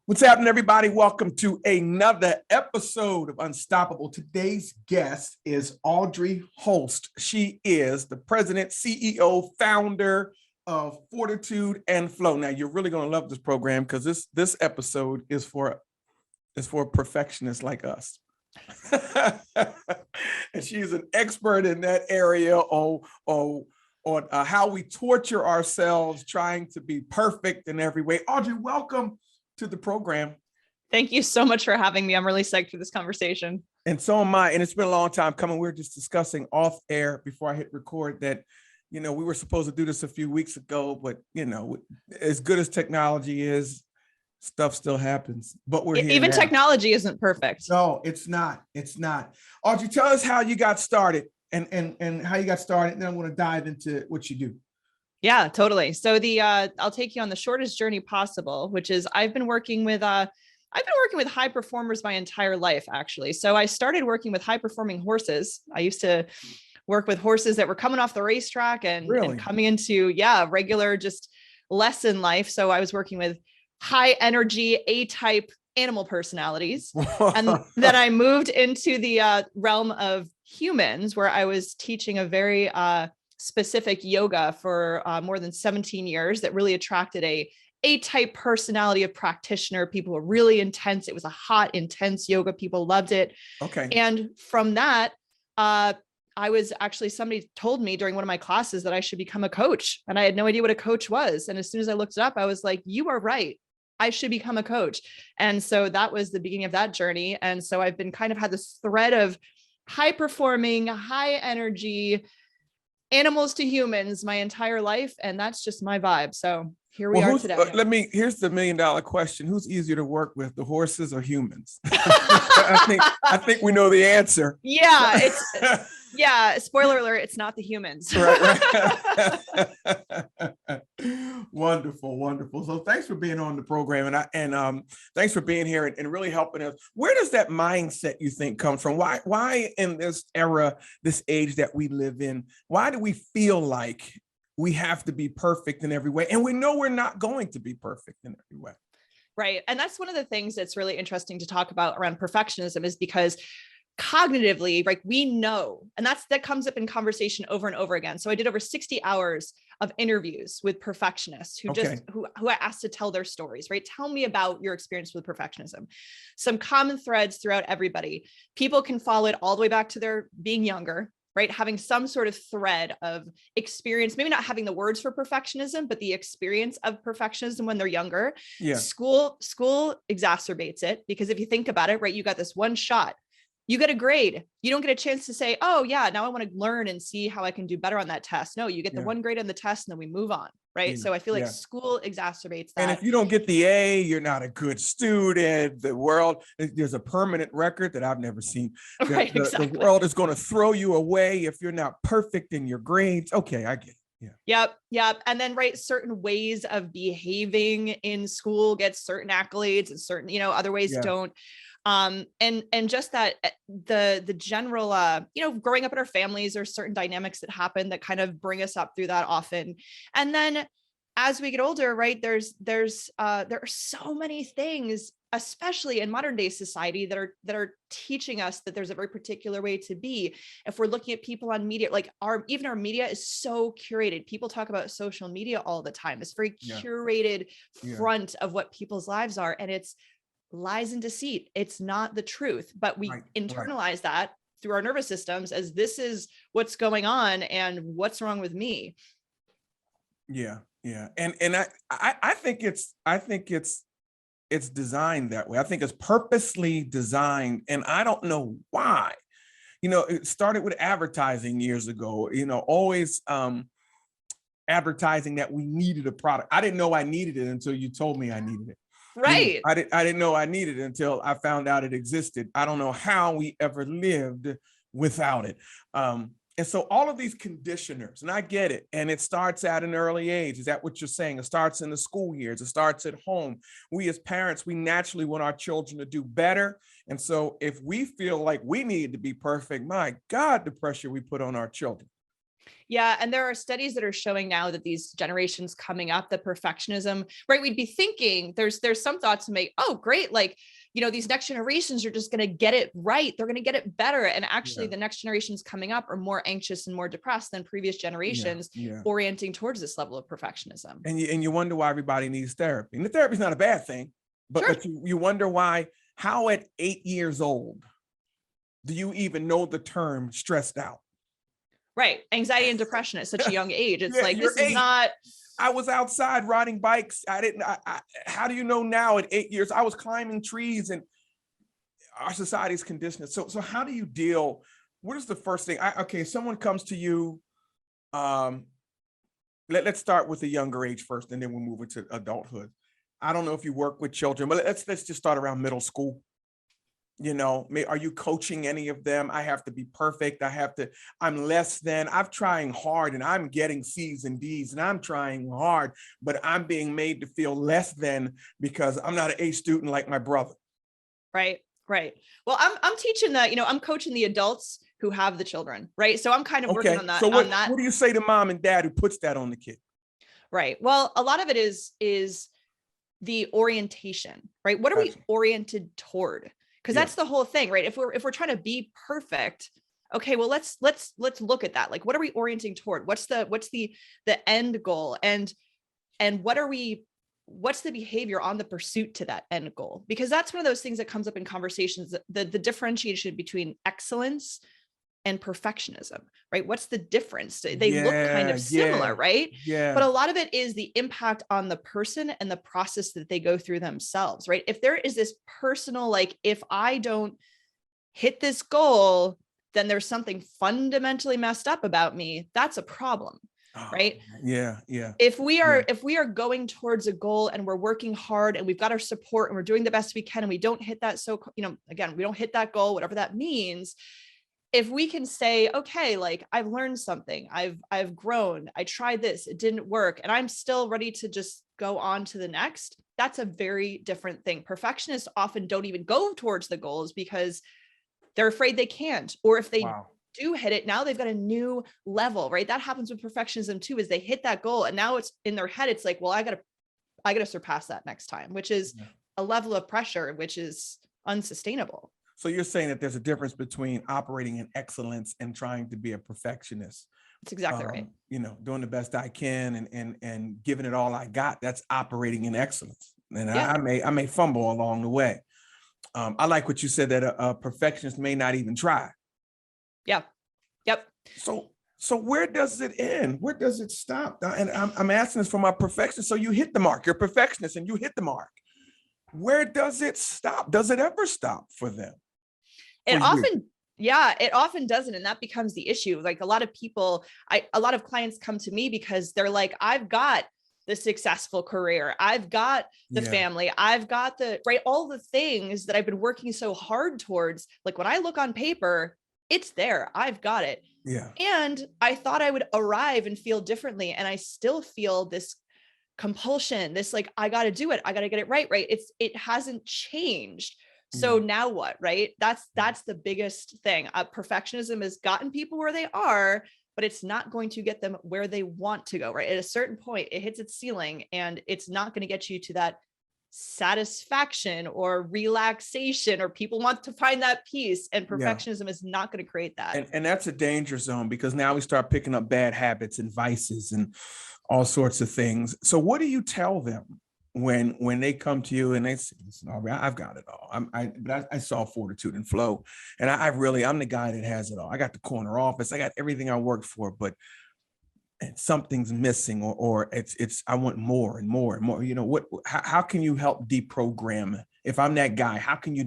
What's happening, everybody? Welcome to another episode of Unstoppable. Today's guest is Audrey Holst. She is the president, CEO, founder of Fortitude and Flow. Now, you're really going to love this program because this episode is for perfectionists like us. And she is an expert in that area on how we torture ourselves trying to be perfect in every way. Audrey, welcome to the program. Thank you so much for having me. I'm really psyched for this conversation. And so am I. And it's been a long time coming. We were just discussing off air before I hit record that, we were supposed to do this a few weeks ago, but, as good as technology is, stuff still happens. But we're here Even now. Technology isn't perfect. No, it's not. It's not. Audrey, tell us how you got started and how you got started. And then I'm going to dive into what you do. Yeah, totally. So I'll take you on the shortest journey possible, which is I've been working with high performers my entire life, actually. So I started working with high performing horses. I used to work with horses that were coming off the racetrack and coming into, regular just lesson life. So I was working with high energy A-type animal personalities. And then I moved into the realm of humans, where I was teaching a very specific yoga for more than 17 years that really attracted a type personality of practitioner. People were really intense. It was a hot, intense yoga. People loved it. Okay. And from that, somebody told me during one of my classes that I should become a coach. And I had no idea what a coach was. And as soon as I looked it up, I was like, you are right. I should become a coach. And so that was the beginning of that journey. And so I've been kind of had this thread of high performing, high energy, animals to humans my entire life. And that's just my vibe. So here we are today. Here's the $1 million question. Who's easier to work with, the horses or humans? I think we know the answer. Yeah. Spoiler alert. It's not the humans. Right. Wonderful. So thanks for being on the program. And thanks for being here and really helping us. Where does that mindset you think come from? Why in this era, this age that we live in, why do we feel like we have to be perfect in every way? And we know we're not going to be perfect in every way. Right. And that's one of the things that's really interesting to talk about around perfectionism, is because cognitively, right, we know, and that comes up in conversation over and over again. So I did over 60 hours of interviews with perfectionists who I asked to tell their stories, right? Tell me about your experience with perfectionism. Some common threads throughout everybody. People can follow it all the way back to their being younger, right? Having some sort of thread of experience, maybe not having the words for perfectionism, but the experience of perfectionism when they're younger. Yeah. School exacerbates it, because if you think about it, right, you got this one shot. You get a grade. You don't get a chance to say, oh yeah, now I want to learn and see how I can do better on that test. No, you get the one grade on the test and then we move on. Right. Yeah. So I feel like school exacerbates that. And if you don't get the A, you're not a good student. There's a permanent record that I've never seen. The world is going to throw you away if you're not perfect in your grades. Okay, I get it. Yeah. Yep. And then, right, certain ways of behaving in school get certain accolades and certain, other ways don't. And just that the general, growing up in our families, there's certain dynamics that happen that kind of bring us up through that often. And then as we get older, right, there are so many things, especially in modern day society, that are teaching us that there's a very particular way to be. If we're looking at people on media, like our media is so curated. People talk about social media all the time. It's very curated front of what people's lives are. And it's lies and deceit. It's not the truth, but we internalize that through our nervous systems as this is what's going on and what's wrong with me. Yeah. And I think it's designed that way. I think it's purposely designed, and I don't know why. It started with advertising years ago, always advertising that we needed a product. I didn't know I needed it until you told me I needed it. Right. I didn't know I needed it until I found out it existed. I don't know how we ever lived without it. And so all of these conditioners, and I get it, and it starts at an early age. Is that what you're saying? It starts in the school years. It starts at home. We as parents, we naturally want our children to do better. And so if we feel like we need to be perfect, my God, the pressure we put on our children. Yeah. And there are studies that are showing now that these generations coming up, the perfectionism, right? We'd be thinking there's some thoughts to make, oh, great. Like, these next generations are just going to get it right. They're going to get it better. And actually Yeah. the next generations coming up are more anxious and more depressed than previous Yeah. generations, Yeah. orienting towards this level of perfectionism. And you wonder why everybody needs therapy. And the therapy is not a bad thing, but Sure. you wonder why, how at 8 years old do you even know the term stressed out? Right. Anxiety and depression at such a young age. It's Yeah, like, you're this is 8. not. I was outside riding bikes. How do you know now at 8 years? I was climbing trees, and our society's conditioned. So how do you deal? What is the first thing? Okay, someone comes to you. Um, let's start with the younger age first, and then we'll move into adulthood. I don't know if you work with children, but let's just start around middle school. Are you coaching any of them? I have to be perfect. I'm less than. I'm trying hard and I'm getting C's and D's and I'm trying hard, but I'm being made to feel less than because I'm not an A student like my brother. Right. Right. Well, I'm teaching that, I'm coaching the adults who have the children. Right. So I'm kind of working Okay. on that, So on that. what do you say to mom and dad who puts that on the kid? Right. Well, a lot of it is the orientation, right? What are we Gotcha. oriented toward? Because Yeah. that's the whole thing, right? If we're trying to be perfect, okay, well, let's look at that. Like, what are we orienting toward? What's the end goal? And what's the behavior on the pursuit to that end goal? Because that's one of those things that comes up in conversations, the differentiation between excellence and perfectionism, right? What's the difference? They look kind of similar, right? Yeah. But a lot of it is the impact on the person and the process that they go through themselves, right? If there is this personal, like, if I don't hit this goal, then there's something fundamentally messed up about me. That's a problem, right? Yeah. If we are going towards a goal and we're working hard and we've got our support and we're doing the best we can and we don't hit that, so, again, we don't hit that goal, whatever that means. If we can say, okay, like, I've learned something, I've grown, I tried this, it didn't work, and I'm still ready to just go on to the next, that's a very different thing. Perfectionists often don't even go towards the goals because they're afraid they can't, or if they do hit it, now they've got a new level, right? That happens with perfectionism too, is they hit that goal and now it's in their head, it's like, well, I gotta surpass that next time, which is a level of pressure which is unsustainable. So you're saying that there's a difference between operating in excellence and trying to be a perfectionist. That's exactly right. Doing the best I can and giving it all I got. That's operating in excellence. And I may fumble along the way. I like what you said, that a perfectionist may not even try. Yeah. Yep. So where does it end? Where does it stop? And I'm asking this for my perfectionist. So you hit the mark. You're a perfectionist and you hit the mark. Where does it stop? Does it ever stop for them? It often doesn't. And that becomes the issue. Like, a lot of clients come to me because they're like, I've got the successful career, I've got the family, I've got all the things that I've been working so hard towards. Like, when I look on paper, it's there, I've got it. Yeah. And I thought I would arrive and feel differently. And I still feel this compulsion, this, like, I got to do it, I got to get it right. It hasn't changed. So now what, right? That's the biggest thing. Perfectionism has gotten people where they are, but it's not going to get them where they want to go, right? At a certain point, it hits its ceiling and it's not going to get you to that satisfaction or relaxation, or people want to find that peace, and perfectionism is not going to create that. And that's a danger zone, because now we start picking up bad habits and vices and all sorts of things. So what do you tell them when they come to you and they say, listen, Aubrey, I've got it all. I saw Fortitude and Flow, and I'm the guy that has it all. I got the corner office, I got everything I worked for, but something's missing, or it's I want more and more and more. How can you help deprogram? If I'm that guy, how can you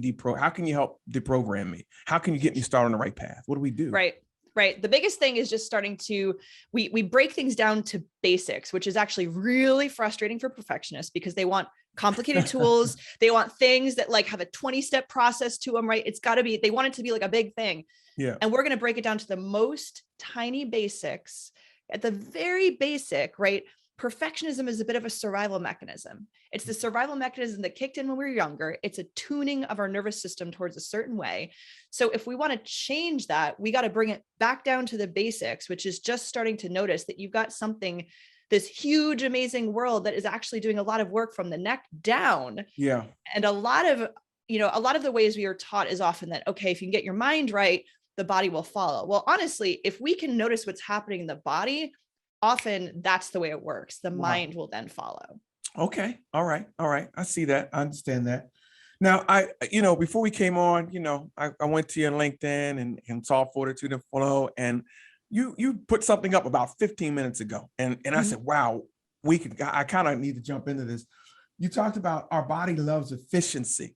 help deprogram me? How can you get me started on the right path? What do we do? Right. The biggest thing is just starting to, we break things down to basics, which is actually really frustrating for perfectionists because they want complicated tools. They want things that, like, have a 20-step process to them, right? They want it to be like a big thing. Yeah. And we're going to break it down to the most tiny basics, at the very basic, right? perfectionism is a bit of a survival mechanism. It's the survival mechanism that kicked in when we were younger. It's a tuning of our nervous system towards a certain way. So if we want to change that, we got to bring it back down to the basics, which is just starting to notice that you've got something, this huge, amazing world that is actually doing a lot of work from the neck down. Yeah. And a lot of the ways we are taught is often that, okay, if you can get your mind right, the body will follow. Well, honestly, if we can notice what's happening in the body, often that's the way it works. The mind will then follow. Okay. All right. All right. I see that. I understand that. Now, before we came on, I went to your LinkedIn and saw Fortitude and Flow, and you put something up about 15 minutes ago. And I said, wow, I kind of need to jump into this. You talked about our body loves efficiency.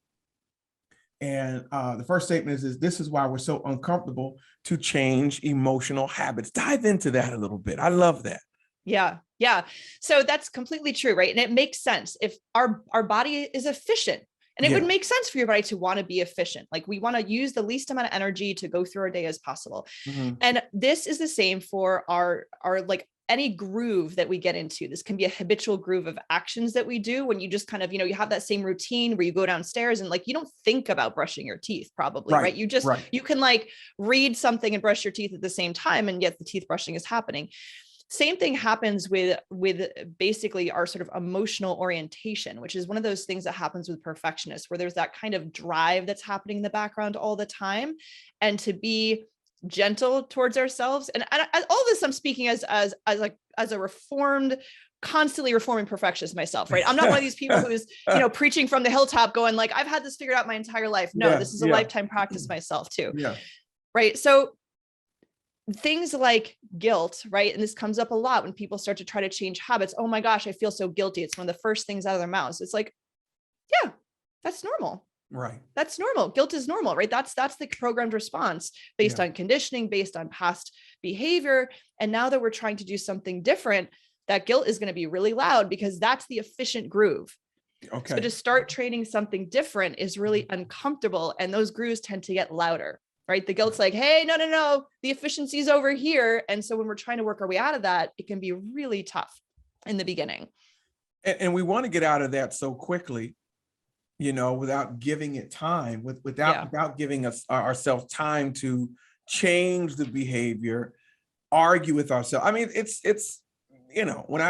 And the first statement is this is why we're so uncomfortable to change emotional habits. Dive into that a little bit. I love that. Yeah. Yeah. So that's completely true. Right. And it makes sense if our body is efficient, and it would make sense for your body to want to be efficient. Like we want to use the least amount of energy to go through our day as possible. And this is the same for our like any groove that we get into. This can be a habitual groove of actions that we do when you just kind of, you have that same routine where you go downstairs and like, you don't think about brushing your teeth probably, right? You just, you can like read something and brush your teeth at the same time, and yet the teeth brushing is happening. Same thing happens with basically our sort of emotional orientation, which is one of those things that happens with perfectionists, where there's that kind of drive that's happening in the background all the time. And to be gentle towards ourselves. And all this, I'm speaking as a reformed, constantly reforming perfectionist myself, right? I'm not one of these people who's, preaching from the hilltop going like, I've had this figured out my entire life. No, this is a lifetime practice myself too. Yeah. Right. So things like guilt, right? And this comes up a lot when people start to try to change habits. Oh my gosh, I feel so guilty. It's one of the first things out of their mouths. It's like, yeah, that's normal. Right. That's normal. Guilt is normal, right? That's the programmed response based on conditioning, based on past behavior. And now that we're trying to do something different, that guilt is going to be really loud because that's the efficient groove. Okay. So to start training something different is really uncomfortable. And those grooves tend to get louder, right? The guilt's like, hey, no, the efficiency's over here. And so when we're trying to work our way out of that, it can be really tough in the beginning. And we want to get out of that so quickly, without giving it time, without giving us ourselves time to change the behavior, argue with ourselves. I mean, it's when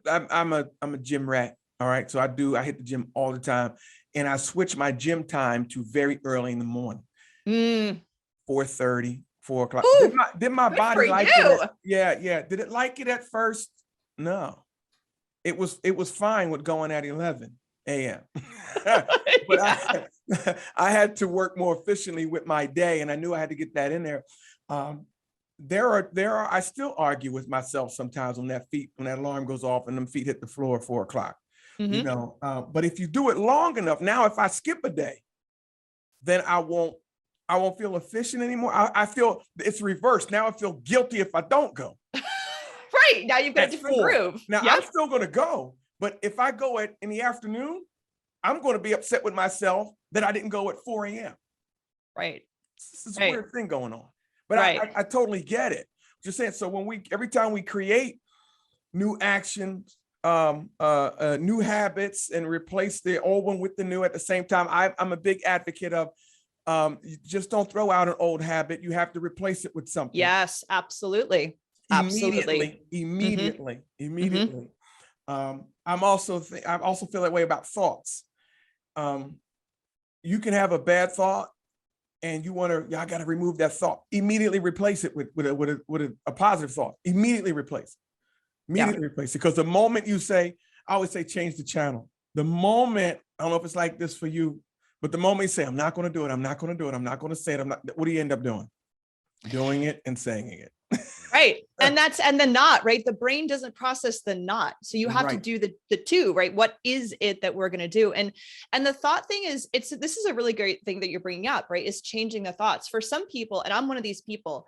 I'm a gym rat. All right. So I hit the gym all the time, and I switch my gym time to very early in the morning. 4:30, 4 o'clock. Ooh, did my body like it? Yeah. Did it like it at first? No. It was fine with going at 11 a.m. But I had to work more efficiently with my day, and I knew I had to get that in there. I still argue with myself sometimes when that alarm goes off and them feet hit the floor at 4 o'clock. But if you do it long enough, now if I skip a day, then I won't feel efficient anymore. I feel it's reversed. Now I feel guilty if I don't go. Right. Now you've got a different groove. Now I'm still going to go, but if I go in the afternoon, I'm going to be upset with myself that I didn't go at 4 a.m. Right. This is a weird thing going on, but I totally get it. Just saying. So every time we create new actions, new habits, and replace the old one with the new at the same time, I'm a big advocate of you just don't throw out an old habit. You have to replace it with something. Yes, absolutely. Immediately. I also feel that way about thoughts. You can have a bad thought and I got to remove that thought. Immediately replace it with a positive thought. Immediately replace it. Because the moment you say, I always say, change the channel. The moment, I don't know if it's like this for you, but the moment you say, I'm not going to do it, I'm not going to do it, I'm not going to say it, what do you end up doing? Doing it and saying it. Right. And the not, right? The brain doesn't process the not. So you have to do the two, right? What is it that we're going to do? And the thought thing is, this is a really great thing that you're bringing up, right? Is changing the thoughts for some people. And I'm one of these people.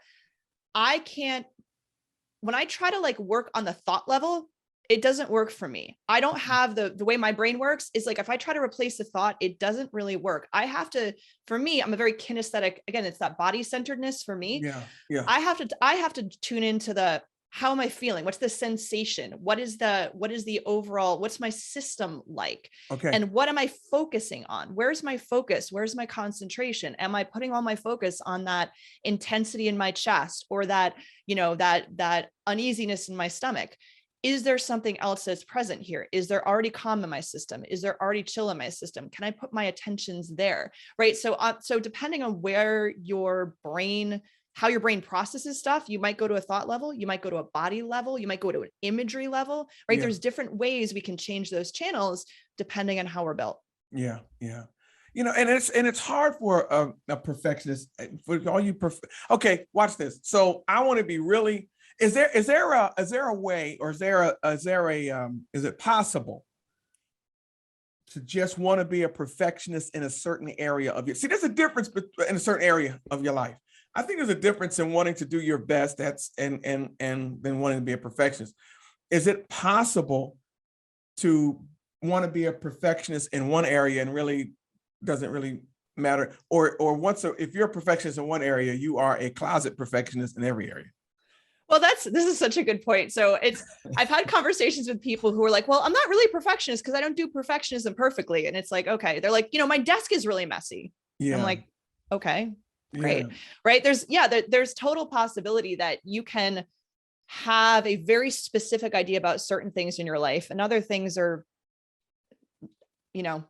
When I try to like work on the thought level, it doesn't work for me. I don't have the way my brain works is like, if I try to replace the thought, it doesn't really work. For me, I'm a very kinesthetic, again, it's that body centeredness for me. Yeah. I have to tune into how am I feeling? What's the sensation? What is the overall, what's my system like? Okay. And what am I focusing on? Where's my focus? Where's my concentration? Am I putting all my focus on that intensity in my chest, or that, that uneasiness in my stomach? Is there something else that's present here? Is there already calm in my system? Is there already chill in my system? Can I put my attentions there? Right. So depending on how your brain processes stuff, you might go to a thought level, you might go to a body level, you might go to an imagery level, right? Yeah. There's different ways we can change those channels depending on how we're built. Yeah. Yeah. And it's hard for a perfectionist, for all you okay, watch this. So I want to be really, is there a way, or is it possible to just want to be a perfectionist in a certain area of your, see, there's a difference in a certain area of your life. I think there's a difference in wanting to do your best, and then wanting to be a perfectionist. Is it possible to want to be a perfectionist in one area and really doesn't really matter, or if you're a perfectionist in one area, you are a closet perfectionist in every area? Well, this is such a good point. So I've had conversations with people who are like, well, I'm not really a perfectionist because I don't do perfectionism perfectly. And it's like, okay, they're like, my desk is really messy. Yeah. I'm like, okay, great. Yeah. Right. There's total possibility that you can have a very specific idea about certain things in your life, and other things are,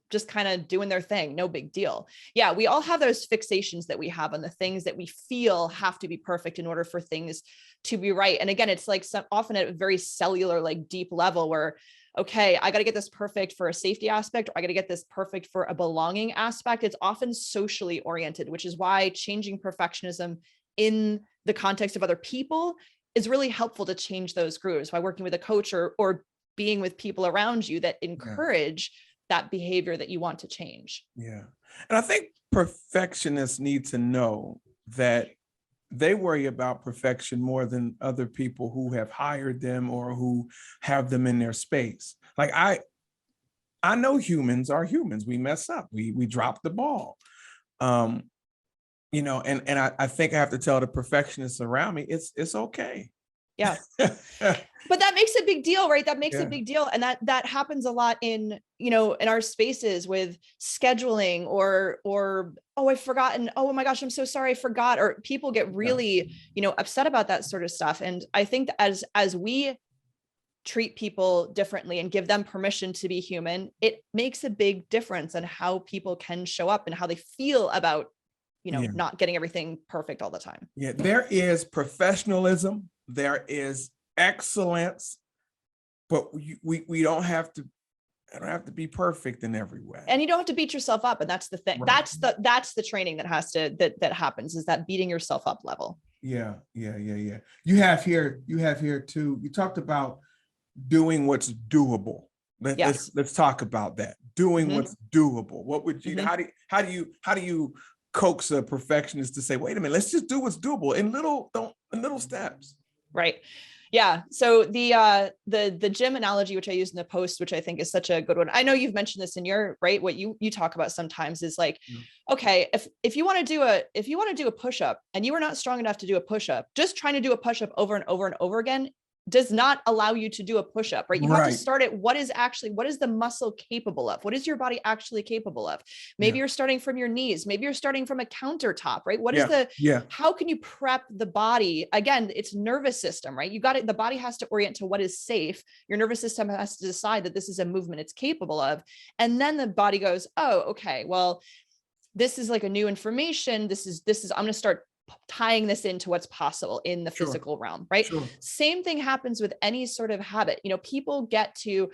just kind of doing their thing. No big deal. Yeah. We all have those fixations that we have on the things that we feel have to be perfect in order for things to be right. And again, it's like often at a very cellular, like deep level where, okay, I got to get this perfect for a safety aspect, or I got to get this perfect for a belonging aspect. It's often socially oriented, which is why changing perfectionism in the context of other people is really helpful to change those grooves by working with a coach or being with people around you that encourage that behavior that you want to change. Yeah. And I think perfectionists need to know that they worry about perfection more than other people who have hired them or who have them in their space. Like I know humans are humans. We mess up. We drop the ball. And I think I have to tell the perfectionists around me, it's okay. Yeah. But that makes a big deal, right? That makes Yeah. a big deal. And that happens a lot in our spaces with scheduling or, oh, I've forgotten. Oh my gosh, I'm so sorry, I forgot. Or people get really, upset about that sort of stuff. And I think that as we treat people differently and give them permission to be human, it makes a big difference in how people can show up and how they feel about, not getting everything perfect all the time. Yeah. There is professionalism. There is excellence, but we don't have to. I don't have to be perfect in every way. And you don't have to beat yourself up. And that's the thing. Right. That's the training that happens, is that beating yourself up level. Yeah. You have here too. You talked about doing what's doable. Let's talk about that. Doing what's doable. What would you? How do you coax a perfectionist to say, wait a minute, let's just do what's doable in little steps? Right. Yeah. So the gym analogy, which I use in the post, which I think is such a good one. I know you've mentioned this in your, right. What you talk about sometimes is like, okay, if you want to do a push-up and you are not strong enough to do a push-up, just trying to do a push-up over and over and over again does not allow you to do a push-up, right? You have to start at what is the muscle capable of? What is your body actually capable of? Maybe you're starting from your knees. Maybe you're starting from a countertop, right? How can you prep the body? Again, it's nervous system, right? The body has to orient to what is safe. Your nervous system has to decide that this is a movement it's capable of. And then the body goes, oh, okay, well, this is like a new information. This is, I'm going to start tying this into what's possible in the physical realm, right? Same thing happens with any sort of habit. People get to,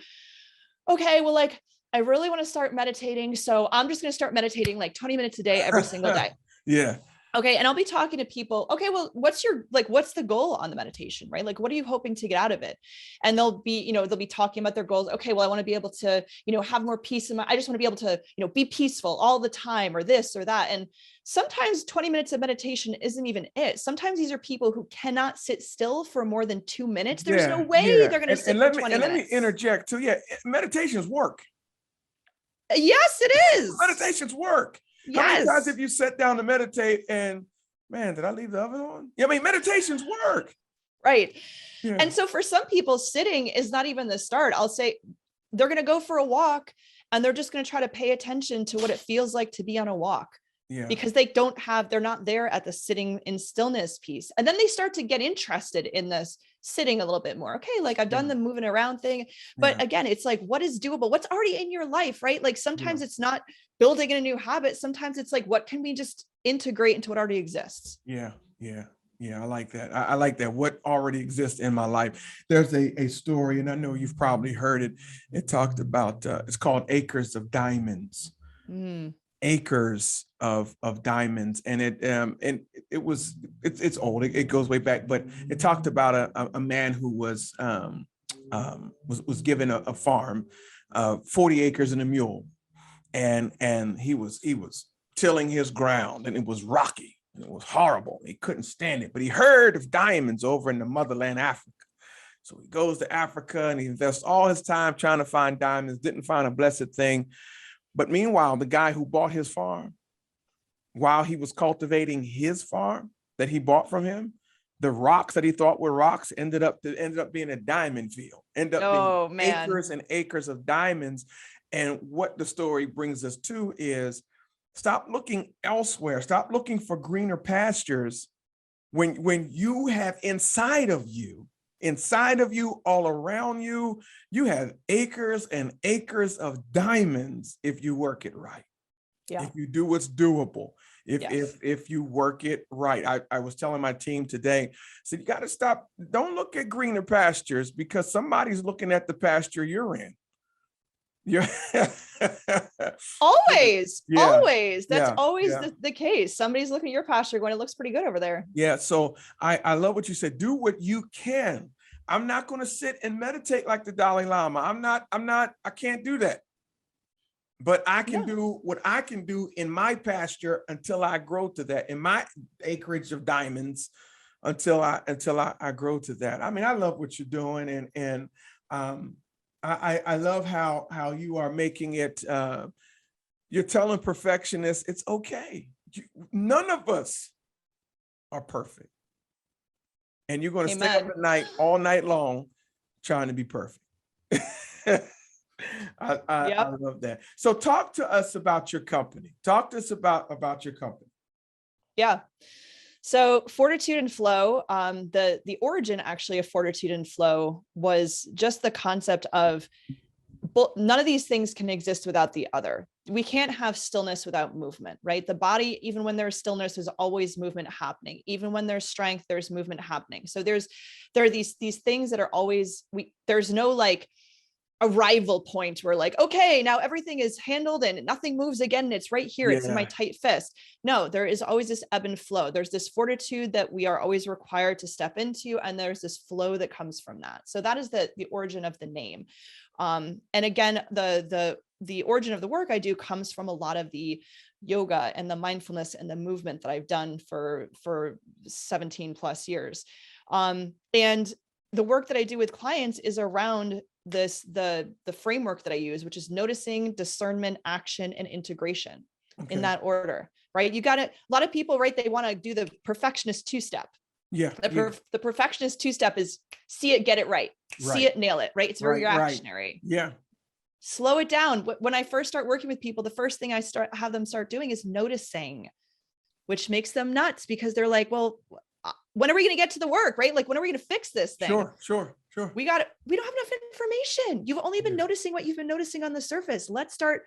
okay, well, like, I really want to start meditating. So I'm just going to start meditating like 20 minutes a day, every single day. Yeah. Okay. And I'll be talking to people. Okay, well, what's the goal on the meditation, right? Like, what are you hoping to get out of it? And they'll be talking about their goals. Okay, well, I want to be able to, have more peace in I just want to be able to, be peaceful all the time, or this or that. And sometimes 20 minutes of meditation isn't even it. Sometimes these are people who cannot sit still for more than 2 minutes. There's no way they're going to sit for 20 minutes. Let me interject too. Yeah. Meditation's work. Yes, it is. Meditation's work. Yes. How many times have you sat down to meditate and, man, did I leave the oven on? Yeah, I mean, meditation's work. Right. Yeah. And so for some people, sitting is not even the start. I'll say they're going to go for a walk and they're just going to try to pay attention to what it feels like to be on a walk. Yeah. Because they're not there at the sitting in stillness piece. And then they start to get interested in this sitting a little bit more. Okay, like I've done the moving around thing, but again, it's like, what is doable? What's already in your life, right? Like sometimes it's not building in a new habit. Sometimes it's like, what can we just integrate into what already exists? Yeah. I like that. I like that. What already exists in my life. There's a story, and I know you've probably heard it. It talked about, it's called Acres of Diamonds. Acres of diamonds, and it's old. It goes way back, but it talked about a man who was given a farm, 40 acres and a mule, and he was tilling his ground, and it was rocky and it was horrible. He couldn't stand it, but he heard of diamonds over in the motherland Africa. So he goes to Africa and he invests all his time trying to find diamonds, didn't find a blessed thing. But meanwhile, the guy who bought his farm, while he was cultivating his farm that he bought from him, the rocks that he thought were rocks ended up being a diamond field, ended up being acres and acres of diamonds. And what the story brings us to is stop looking elsewhere. Stop looking for greener pastures when you have inside of you, all around you, you have acres and acres of diamonds if you work it right. Yeah. If you do what's doable, if you work it right. I was telling my team today, so you got to stop. Don't look at greener pastures because somebody's looking at the pasture you're in. Yeah. always. That's always the case. Somebody's looking at your pasture going, it looks pretty good over there. Yeah. So I love what you said. Do what you can. I'm not going to sit and meditate like the Dalai Lama. I can't do that. But I can do what I can do in my pasture until I grow to that, in my acreage of diamonds, until I grow to that. I mean, I love what you're doing, and I love how you are making it. You're telling perfectionists it's okay. None of us are perfect, and you're going to stay up at night all night long trying to be perfect. I love that. So talk to us about your company. Talk to us about your company. Yeah. So Fortitude and Flow, the origin actually of Fortitude and Flow was just the concept of none of these things can exist without the other. We can't have stillness without movement, right? The body, even when there's stillness, there's always movement happening. Even when there's strength, there's movement happening. So there are these things that are always, there's no like arrival point where like, okay, now everything is handled and nothing moves again. And it's right here. It's in my tight fist. No, there is always this ebb and flow. There's this fortitude that we are always required to step into. And there's this flow that comes from that. So that is the origin of the name. And again, the origin of the work I do comes from a lot of the yoga and the mindfulness and the movement that I've done for 17 plus years. And the work that I do with clients is around the framework that I use, which is noticing, discernment, action, and integration in that order, right? You got it. A lot of people, right? They want to do the perfectionist 2-step. Yeah. The perfectionist 2-step is see it, get it right. See it, nail it, right? It's very reactionary. Yeah. Slow it down. When I first start working with people, the first thing I have them start doing is noticing, which makes them nuts because they're like, well, when are we going to get to the work, right? Like, when are we going to fix this thing? Sure. We don't have enough information. You've only been noticing what you've been noticing on the surface. Let's start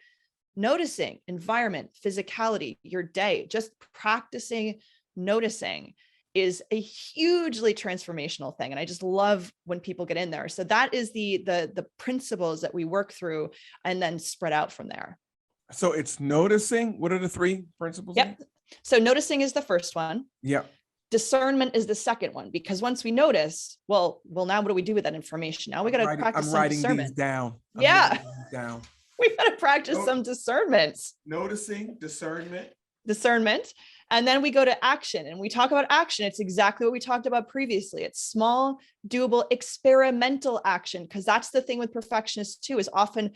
noticing environment, physicality, your day. Just practicing noticing is a hugely transformational thing. And I just love when people get in there. So that is the principles that we work through and then spread out from there. So it's noticing. What are the 3 principles? Yep. So noticing is the first one. Yeah. Discernment is the second one, because once we notice, well, now what do we do with that information? Now we got to practice some discernment. These down. We got to practice some discernment. Noticing, discernment. And then we go to action, and we talk about action. It's exactly what we talked about previously. It's small, doable, experimental action. Because that's the thing with perfectionists too, is often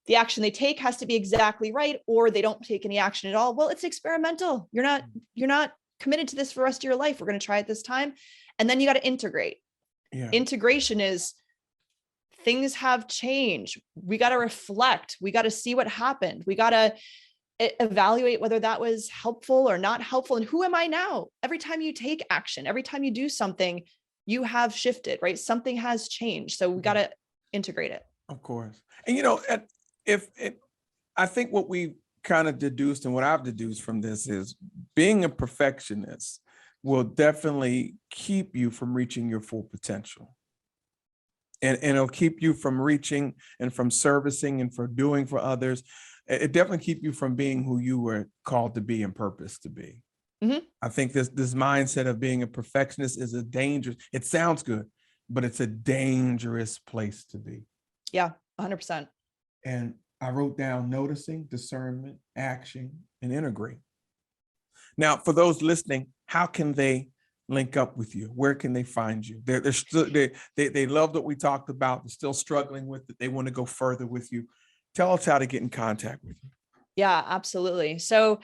the action they take has to be exactly right, or they don't take any action at all. Well, it's experimental. You're not committed to this for the rest of your life. We're going to try it this time. And then you got to integrate. Yeah. Integration is things have changed. We got to reflect. We got to see what happened. We got to evaluate whether that was helpful or not helpful. And who am I now? Every time you take action, every time you do something, you have shifted, right? Something has changed. So we got to integrate it. Of course. And, I think what we kind of deduced and what I've deduced from this is being a perfectionist will definitely keep you from reaching your full potential. And it'll keep you from reaching and from servicing and for doing for others. It definitely keep you from being who you were called to be and purposed to be. Mm-hmm. I think this mindset of being a perfectionist is a dangerous, it sounds good, but it's a dangerous place to be. Yeah, 100%. And I wrote down noticing, discernment, action, and integrate. Now, for those listening, how can they link up with you? Where can they find you? They're still, they loved what we talked about. They're still struggling with it. They want to go further with you. Tell us how to get in contact with you. Yeah, absolutely. So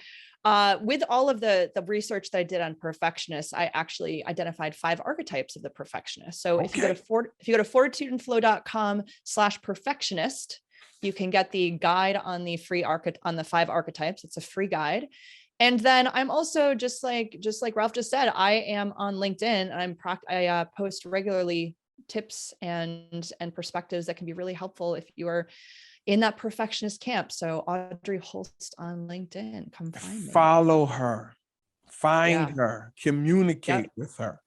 with all of the research that I did on perfectionists, I actually identified 5 archetypes of the perfectionist. So if you go to fortitudeandflow.com/perfectionist, you can get the guide on the on the 5 archetypes. It's a free guide. And then I'm also just like Ralph just said, I am on LinkedIn and I post regularly tips and perspectives that can be really helpful if you are in that perfectionist camp. So Audrey Holst on LinkedIn, come find me. Follow her, find her, communicate with her,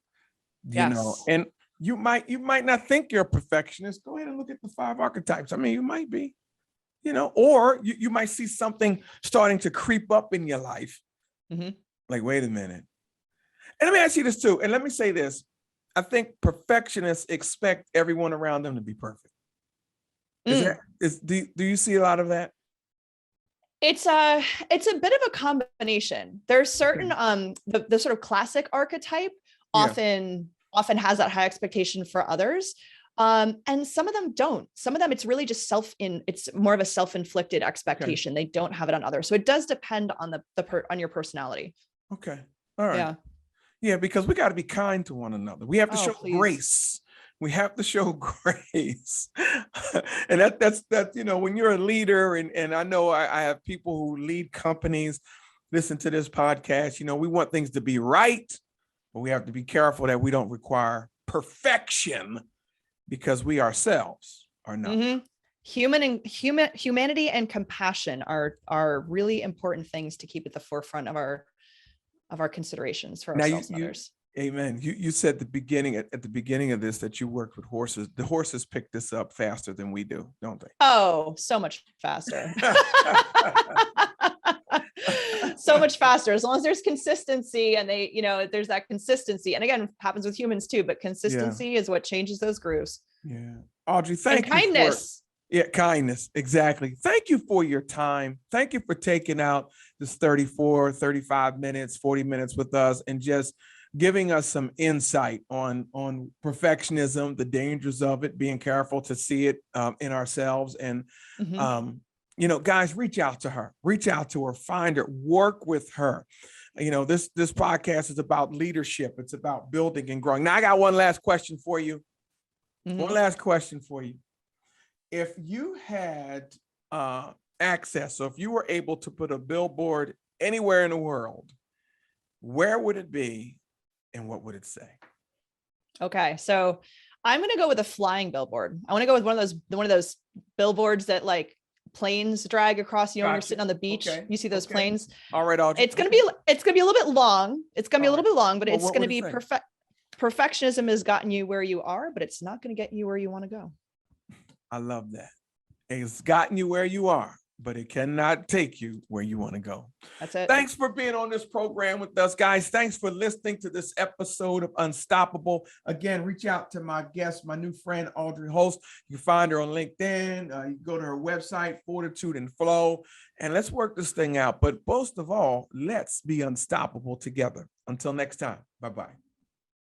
and you might not think you're a perfectionist. Go ahead and look at the 5 archetypes. I mean, you might be, or you might see something starting to creep up in your life. Mm-hmm. Like, wait a minute. And let me ask you this too. And let me say this. I think perfectionists expect everyone around them to be perfect. Do you see a lot of that? It's a bit of a combination. There's certain the sort of classic archetype often has that high expectation for others. And some of them don't. Some of them it's really just it's more of a self-inflicted expectation. Okay. They don't have it on others. So it does depend on on your personality. Okay. All right. Yeah, because we got to be kind to one another. We have to show grace. We have to show grace. And that's when you're a leader, and I know I have people who lead companies listen to this podcast, we want things to be right, but we have to be careful that we don't require perfection because we ourselves are not. Mm-hmm. Humanity and compassion are really important things to keep at the forefront of our considerations for ourselves and others. Amen. You said at the beginning of this that you worked with horses. The horses pick this up faster than we do, don't they? Oh, so much faster. So much faster. As long as there's consistency and there's that consistency. And again, it happens with humans too, but consistency is what changes those grooves. Yeah. Audrey, thank you. Kindness. Kindness. Exactly. Thank you for your time. Thank you for taking out this 34, 35 minutes, 40 minutes with us and just giving us some insight on perfectionism, the dangers of it, being careful to see it in ourselves. And, guys, reach out to her, find her, work with her. This podcast is about leadership. It's about building and growing. Now I got one last question for you. If you had access, so if you were able to put a billboard anywhere in the world, where would it be and what would it say? Okay, so I'm going to go with a flying billboard. I want to go with one of those billboards that like planes drag across, when you're sitting on the beach, you see those planes. All right, Audrey. It's going to be a little bit long. But it's going to be perfect. Perfectionism has gotten you where you are, but it's not going to get you where you want to go. I love that. It's gotten you where you are, but it cannot take you where you want to go. That's it. Thanks for being on this program with us, guys. Thanks for listening to this episode of Unstoppable. Again, reach out to my guest, my new friend, Audrey Holst. You can find her on LinkedIn. You can go to her website, Fortitude and Flow, and let's work this thing out. But most of all, let's be unstoppable together. Until next time, bye-bye.